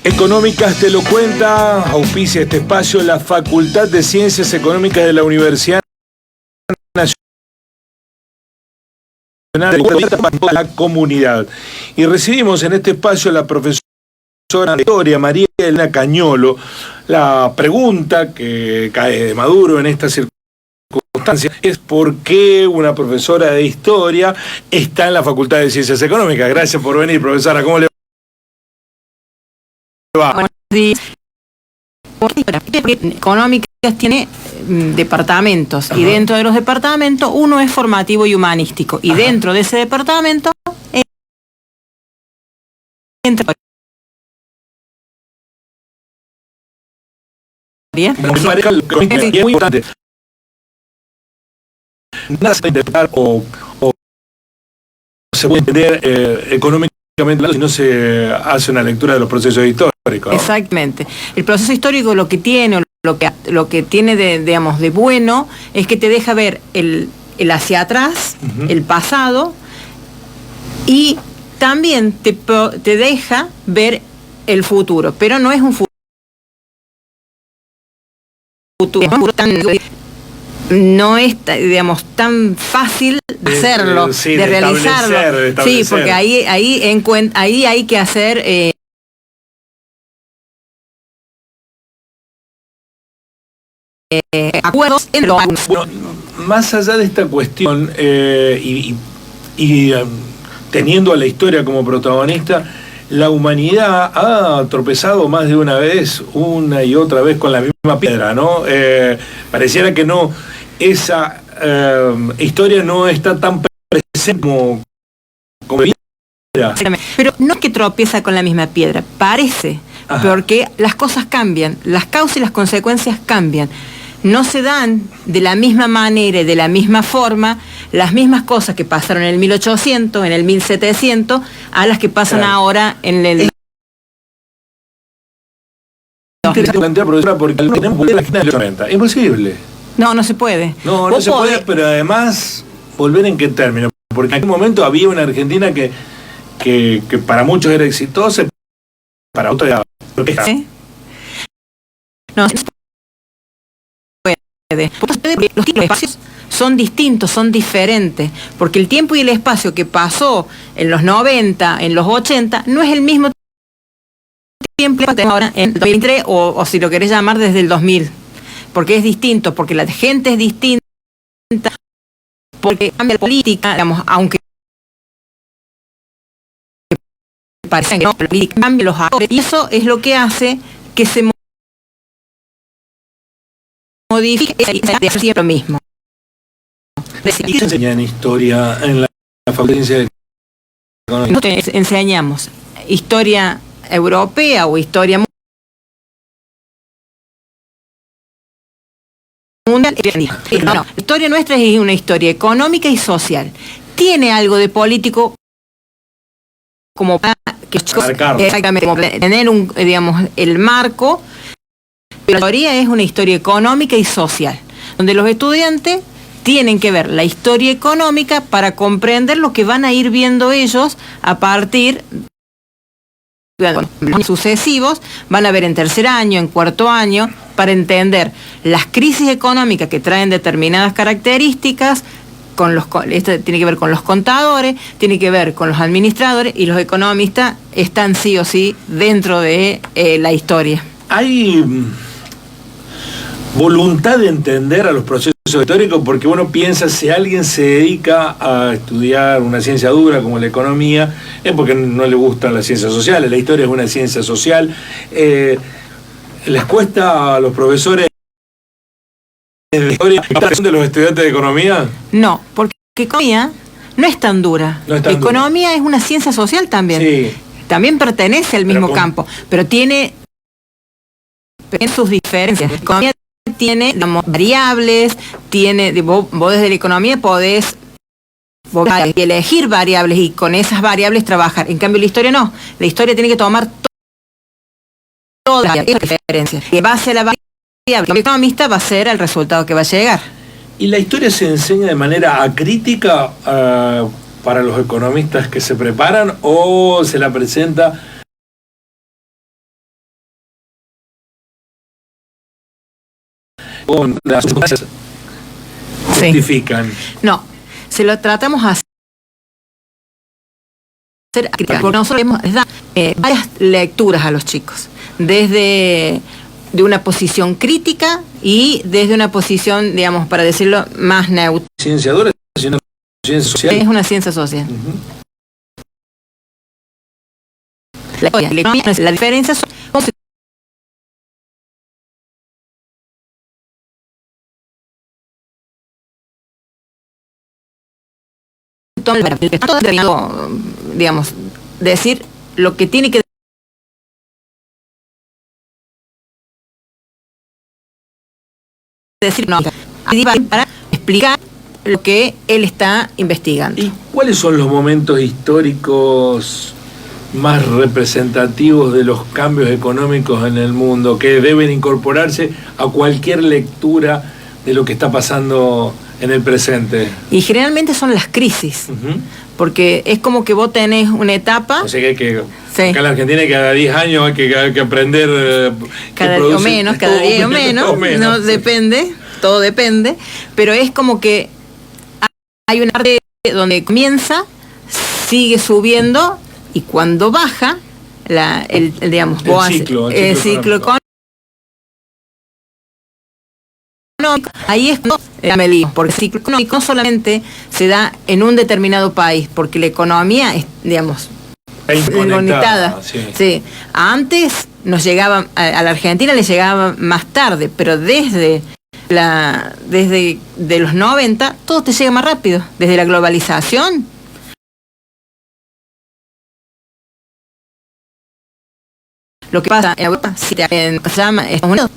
Económicas te lo cuenta, auspicia este espacio la Facultad de Ciencias Económicas de la Universidad Nacional de la Comunidad. Y recibimos en este espacio a la profesora de Historia, María Elena Cañolo. La pregunta que cae de Maduro en esta circunstancia es ¿por qué una profesora de Historia está en la Facultad de Ciencias Económicas? Gracias por venir, profesora. ¿Cómo le va? Buenos días. Económicas tiene departamentos y dentro de los departamentos uno es formativo y humanístico y dentro de ese departamento entra es muy importante. Nada se puede interpretar o se puede entender económicamente si no se hace una lectura de los procesos históricos, ¿no? Exactamente. El proceso histórico lo que tiene, lo que tiene de bueno es que te deja ver el hacia atrás, el pasado, y también te deja ver el futuro, pero no es un futuro no es, digamos, tan fácil hacerlo, de realizarlo. Sí, porque ahí hay que hacer acuerdos entre los... Bueno, más allá de esta cuestión teniendo a la historia como protagonista, la humanidad ha tropezado más de una vez, una y otra vez con la misma piedra, ¿no? Pareciera que no, esa historia no está tan presente como piedra. Pero no es que tropieza con la misma piedra, parece, porque las cosas cambian, las causas y las consecuencias cambian. No se dan de la misma manera y de la misma forma las mismas cosas que pasaron en el 1800, en el 1700, a las que pasan ahora en el... Porque tenemos la esquina de los 90. Imposible. No se puede. No se puede, pero además, volver en qué término. Porque en aquel momento había una Argentina que para muchos era exitosa, para otros era... ¿Sí? No se puede. Los espacios son distintos, son diferentes, porque el tiempo y el espacio que pasó en los 90, en los 80, no es el mismo tiempo que ahora en el 2003 o si lo querés llamar desde el 2000, porque es distinto, porque la gente es distinta, porque cambia la política, digamos, aunque parece que no, la política cambia los actores, y eso es lo que hace que se modifique de hacer siempre lo mismo. ¿Qué se enseña en historia en la Facultad de Ciencias Económicas? Nosotros enseñamos historia europea o historia mundial. No, la historia nuestra es una historia económica y social. Tiene algo de político como para que exactamente, como tener digamos, el marco, pero la teoría es una historia económica y social, donde los estudiantes tienen que ver la historia económica para comprender lo que van a ir viendo ellos a partir de los sucesivos, van a ver en tercer año, en cuarto año, para entender las crisis económicas que traen determinadas características. Esto tiene que ver con los contadores, tiene que ver con los administradores, y los economistas están sí o sí dentro de la historia. Hay voluntad de entender a los procesos históricos, porque uno piensa, si alguien se dedica a estudiar una ciencia dura como la economía, es porque no le gustan las ciencias sociales. La historia es una ciencia social. ¿Les cuesta a los profesores de historia de los estudiantes de economía? No, porque economía no es tan dura. Economía es una ciencia social también. Sí. También pertenece al mismo campo, pero tiene sus diferencias. Economía tiene, digamos, variables, vos desde la economía podés elegir variables y con esas variables trabajar. En cambio la historia no. La historia tiene que tomar todas las diferencias. En base a la variable, el economista va a ser el resultado que va a llegar. ¿Y la historia se enseña de manera acrítica para los economistas que se preparan, o se la presenta con las circunstancias justifican. No, se lo tratamos a hacer crítica, porque nosotros les da varias lecturas a los chicos, desde de una posición crítica y desde una posición, digamos, para decirlo, más neutra. Cienciadora, sino ciencia social. Es una ciencia social. La economía, la diferencia son cómo se toma el, digamos, decir lo que tiene que decir, no, para explicar lo que él está investigando. ¿Y cuáles son los momentos históricos más representativos de los cambios económicos en el mundo que deben incorporarse a cualquier lectura de lo que está pasando en el presente? Y generalmente son las crisis, porque es como que vos tenés una etapa. O sea que hay que, acá en la Argentina cada 10 años hay que aprender. Cada día o menos, cada día o menos, no depende, todo depende, pero es como que hay una parte donde comienza, sigue subiendo, y cuando baja, el ciclo económico, ahí es cuando me lío, porque el ciclo económico no solamente se da en un determinado país, porque la economía es, digamos, conectada. Sí. Antes nos llegaba, a la Argentina le llegaba más tarde, pero desde los 90 todo te llega más rápido, desde la globalización. Lo que pasa en Europa, si en Estados Unidos,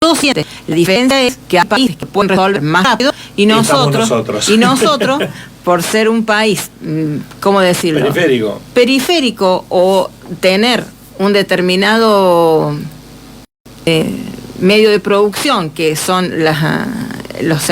todo siente. La diferencia es que hay países que pueden resolver más rápido y nosotros por ser un país, ¿cómo decirlo? Periférico o tener un determinado medio de producción que son los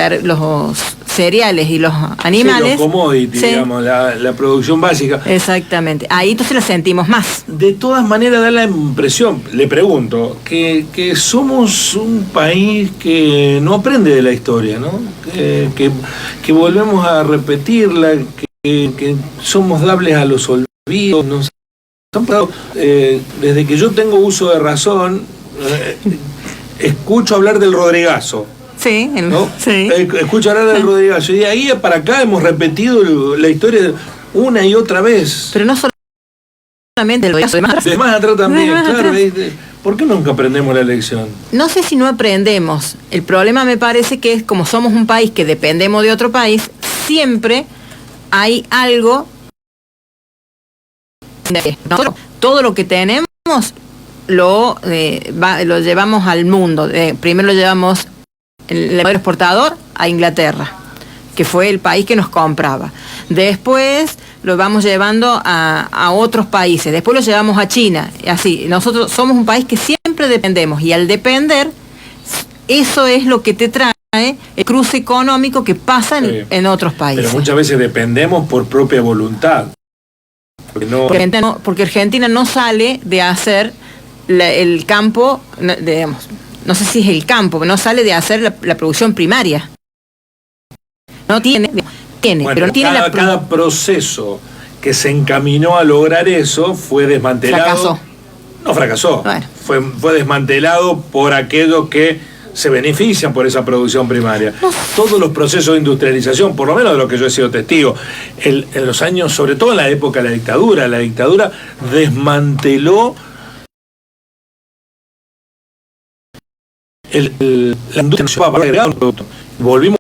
cereales y los animales. Sí, los commodities, digamos, la producción básica. Exactamente, ahí entonces la sentimos más. De todas maneras da la impresión, le pregunto, que somos un país que no aprende de la historia, ¿no? Que volvemos a repetirla, que somos dables a los olvidos. Nos han pasado, desde que yo tengo uso de razón, escucho hablar del Rodrigazo. Sí, ¿no? Sí. Escucho hablar del Rodrigazo, y de ahí para acá hemos repetido la historia una y otra vez. Pero no solamente el Rodrigazo, de más atrás también, claro. ¿Por qué nunca aprendemos la lección? No sé si no aprendemos. El problema me parece que es como somos un país que dependemos de otro país, siempre hay algo. Nosotros, todo lo que tenemos lo llevamos al mundo. Primero lo llevamos el modelo exportador a Inglaterra, que fue el país que nos compraba. Después lo vamos llevando a otros países. Después lo llevamos a China. Así, nosotros somos un país que siempre dependemos. Y al depender, eso es lo que te trae el cruce económico que pasa en otros países. Pero muchas veces dependemos por propia voluntad. Porque Argentina no sale de hacer el campo, digamos, no sé si es el campo, pero no sale de hacer la producción primaria. No tiene, bueno, pero no tiene cada proceso que se encaminó a lograr eso fue desmantelado. Fracasó. No fracasó. Bueno. Fue desmantelado por aquellos que se benefician por esa producción primaria. Todos los procesos de industrialización, por lo menos de lo que yo he sido testigo, en los años, sobre todo en la época de la dictadura desmanteló la industria para agregar un producto. Volvimos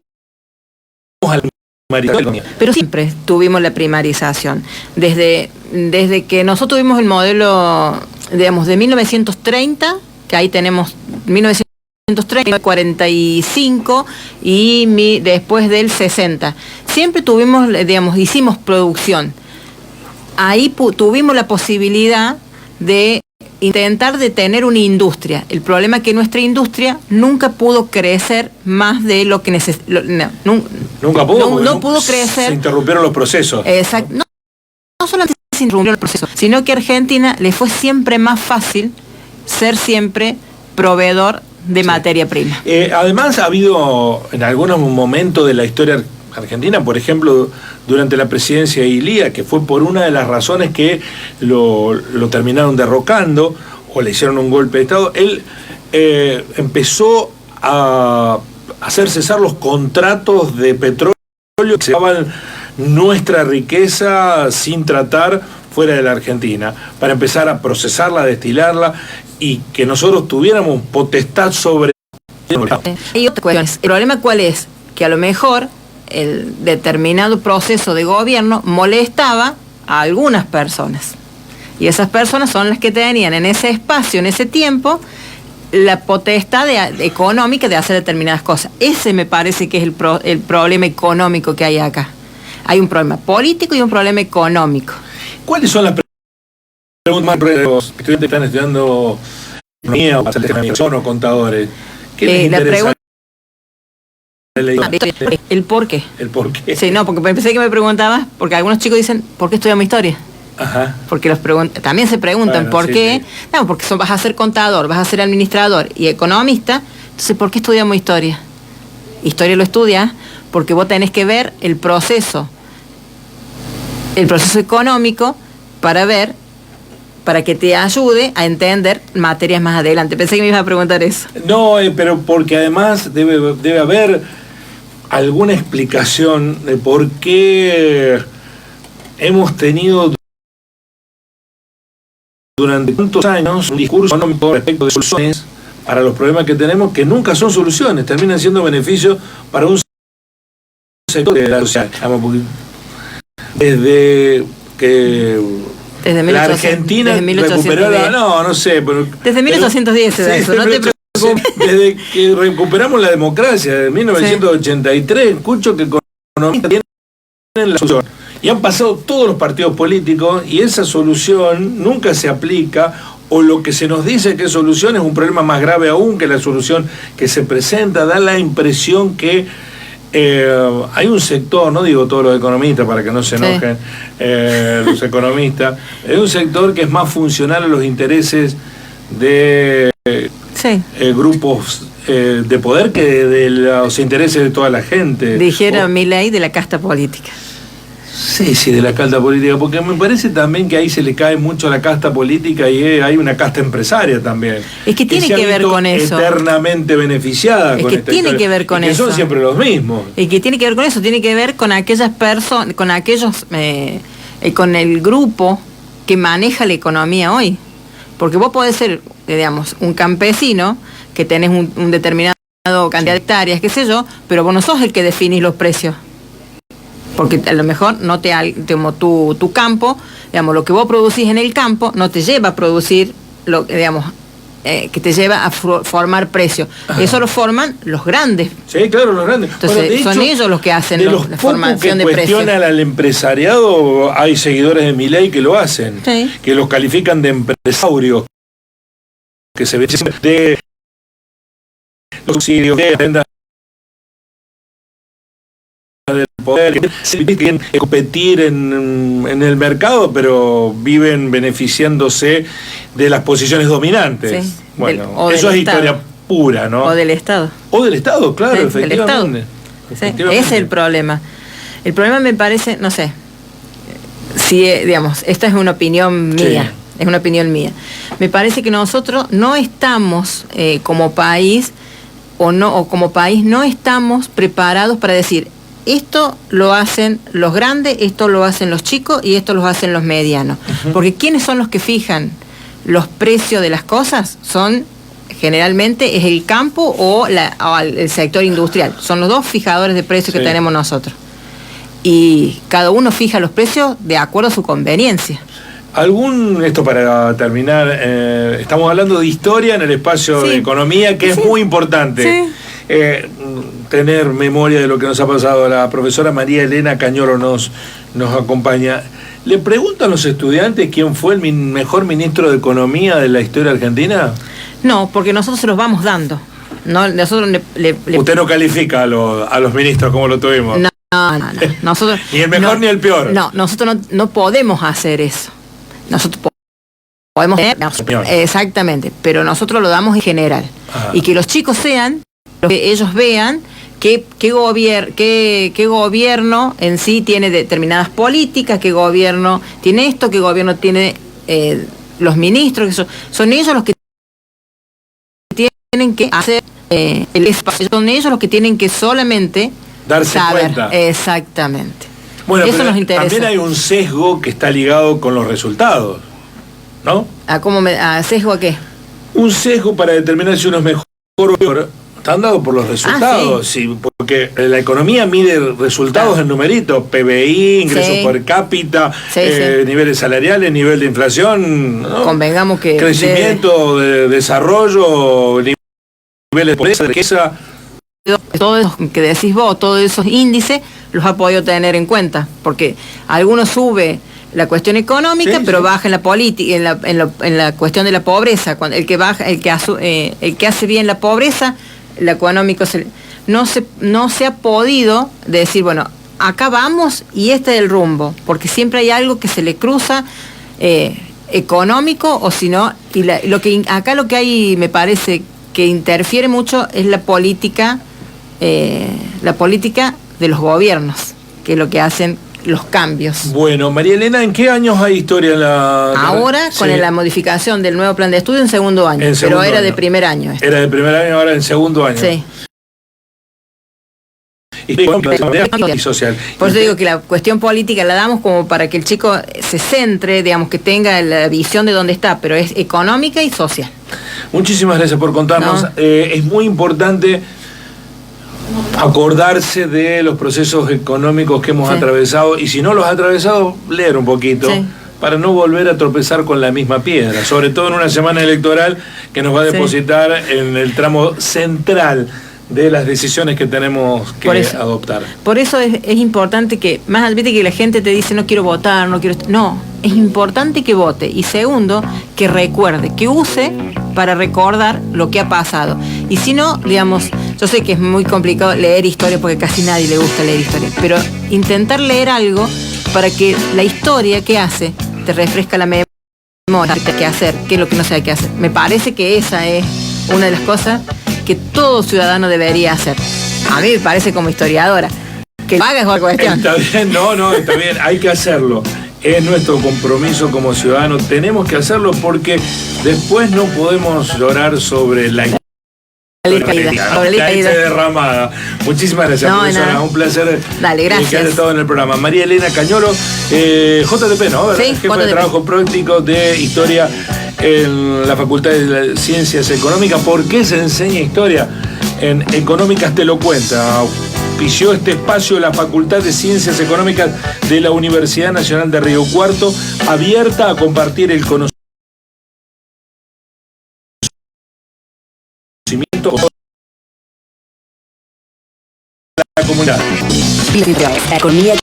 al primarización. Pero siempre tuvimos la primarización. Desde que nosotros tuvimos el modelo, digamos, de 1930, que ahí tenemos 1930, 45 y después del 60. Siempre tuvimos, digamos, hicimos producción. Ahí tuvimos la posibilidad de intentar de tener una industria. El problema es que nuestra industria nunca pudo crecer más de lo que necesitaba. Nunca pudo. No pudo crecer. Se interrumpieron los procesos. Exacto. No solamente se interrumpieron los procesos, sino que a Argentina le fue siempre más fácil ser siempre proveedor de materia prima. Además ha habido en algunos momentos de la historia argentina, por ejemplo, durante la presidencia de Ilía, que fue por una de las razones que lo terminaron derrocando o le hicieron un golpe de Estado, él empezó a hacer cesar los contratos de petróleo que se daban nuestra riqueza sin tratar fuera de la Argentina, para empezar a procesarla, destilarla y que nosotros tuviéramos potestad sobre... Hay otras cuestiones. ¿El problema cuál es? Que a lo mejor el determinado proceso de gobierno molestaba a algunas personas. Y esas personas son las que tenían en ese espacio, en ese tiempo, la potestad económica de hacer determinadas cosas. Ese me parece que es el problema económico que hay acá. Hay un problema político y un problema económico. ¿Cuáles son las preguntas más para los estudiantes que están estudiando economía o contadores? ¿Qué les interesa? El por qué. El por qué. Sí, no, porque pensé que me preguntabas, porque algunos chicos dicen, ¿por qué estudiamos historia? Ajá. Porque también se preguntan, bueno, ¿por sí, qué? Sí. No, porque vas a ser contador, vas a ser administrador y economista, entonces, ¿por qué estudiamos historia? Historia lo estudias porque vos tenés que ver el proceso económico para que te ayude a entender materias más adelante. Pensé que me ibas a preguntar eso. No, pero porque además debe haber alguna explicación de por qué hemos tenido durante tantos años un discurso económico respecto de soluciones para los problemas que tenemos que nunca son soluciones, terminan siendo beneficios para un sector de la sociedad. Desde que la Argentina recuperó no sé, pero desde 1810 se da eso, no te preocupes. Desde que recuperamos la democracia en 1983, escucho que economistas tienen la solución. Y han pasado todos los partidos políticos y esa solución nunca se aplica, o lo que se nos dice que es solución es un problema más grave aún que la solución que se presenta. Da la impresión que hay un sector, no digo todos los economistas para que no se enojen los economistas, hay un sector que es más funcional a los intereses de grupos de poder que de los intereses de toda la gente. Dijera Milei, de la casta política. Sí, de la casta política, porque me parece también que ahí se le cae mucho a la casta política y hay una casta empresaria también. Es que tiene que ver con eso. Eternamente beneficiada con esta tiene que ver con eso. Que son siempre los mismos. Y que tiene que ver con eso, tiene que ver con aquellas personas, con aquellos, con el grupo que maneja la economía hoy. Porque vos podés ser, digamos, un campesino que tenés un determinado cantidad de hectáreas, qué sé yo, pero vos no sos el que definís los precios. Porque a lo mejor no tu campo, digamos, lo que vos producís en el campo no te lleva a producir lo digamos, que te lleva a formar precios. Ajá. Eso lo forman los grandes. Sí, claro, los grandes. Entonces, son ellos los que hacen la formación de precios. Cuestionan al empresariado, hay seguidores de Milei que lo hacen, que los califican de empresarios, que se ve de los subsidios, de rentas del poder, que quieren competir en el mercado, pero viven beneficiándose de las posiciones dominantes. Sí, bueno, eso es historia pura, ¿no? O del Estado. O del Estado, claro, sí, efectivamente. Sí, ese es el problema. El problema me parece, no sé, si, digamos, esta es una opinión mía, es una opinión mía. Me parece que nosotros no estamos como país, o como país no estamos preparados para decir, esto lo hacen los grandes, esto lo hacen los chicos y esto lo hacen los medianos. Porque ¿quiénes son los que fijan los precios de las cosas? Generalmente es el campo o el sector industrial. Son los dos fijadores de precios que tenemos nosotros. Y cada uno fija los precios de acuerdo a su conveniencia. Esto para terminar, estamos hablando de historia en el espacio de economía, que es muy importante. Tener memoria de lo que nos ha pasado. La profesora María Elena Cañolo nos acompaña. ¿Le preguntan a los estudiantes quién fue el mejor ministro de Economía de la historia argentina? No, porque nosotros se los vamos dando. No, nosotros Usted no califica a los ministros como lo tuvimos. No. Nosotros, ni el mejor ni el peor. No, nosotros no podemos hacer eso. Nosotros podemos tener, exactamente, pero nosotros lo damos en general. Y que los chicos sean, que ellos vean qué gobierno en sí tiene determinadas políticas, qué gobierno tiene esto, qué gobierno tiene los ministros, que son ellos los que tienen que hacer el espacio, son ellos los que tienen que solamente darse saber. Cuenta. Exactamente. Bueno, eso pero nos interesa. también hay un sesgo que está ligado con los resultados, ¿no? ¿A sesgo a qué? Un sesgo para determinar si uno es mejor o peor. Están dados por los resultados, sí, porque la economía mide resultados en numeritos, PBI, ingresos per cápita, niveles salariales, nivel de inflación, ¿no? Convengamos que crecimiento, de desarrollo, niveles de pobreza, de riqueza. Todo eso que decís vos, todos esos índices los ha podido tener en cuenta, porque algunos sube la cuestión económica, pero baja en la política, en la cuestión de la pobreza. Cuando el que hace bien la pobreza, la económico no se ha podido decir, bueno, acá vamos y este es el rumbo, porque siempre hay algo que se le cruza económico, o si no, y lo que hay, me parece que interfiere mucho, es la política de los gobiernos, que es lo que hacen los cambios. Bueno, María Elena, ¿en qué años hay historia en la...? Ahora, con la modificación del nuevo plan de estudio, en segundo año, pero era de primer año. Era de primer año, ahora en segundo año. Sí. Y social. Por eso digo que la cuestión política la damos como para que el chico se centre, digamos, que tenga la visión de dónde está, pero es económica y social. Muchísimas gracias por contarnos. Es muy importante acordarse de los procesos económicos que hemos atravesado, y si no los ha atravesado, leer un poquito, para no volver a tropezar con la misma piedra, sobre todo en una semana electoral que nos va a depositar en el tramo central de las decisiones que tenemos que adoptar. Por eso es importante que, más viste que la gente te dice no quiero votar, no, es importante que vote, y segundo, que recuerde, que use para recordar lo que ha pasado. Y si no, digamos, yo sé que es muy complicado leer historia porque casi nadie le gusta leer historia, pero intentar leer algo para que la historia que hace te refresca la memoria, qué hay que hacer, qué es lo que no se hay que hacer. Me parece que esa es una de las cosas que todo ciudadano debería hacer. A mí me parece, como historiadora, que lo haga es otra cuestión. Está bien, está bien, hay que hacerlo. Es nuestro compromiso como ciudadanos, tenemos que hacerlo, porque después no podemos llorar sobre la leche derramada. Muchísimas gracias, profesora. Un placer que hayas estado en el programa. María Elena Cañolo, JTP, ¿no? Sí, jefe de trabajo práctico de historia en la Facultad de Ciencias Económicas. ¿Por qué se enseña historia? En Económicas te lo cuenta. Auspició este espacio la Facultad de Ciencias Económicas de la Universidad Nacional de Río Cuarto, abierta a compartir el conocimiento con la comunidad.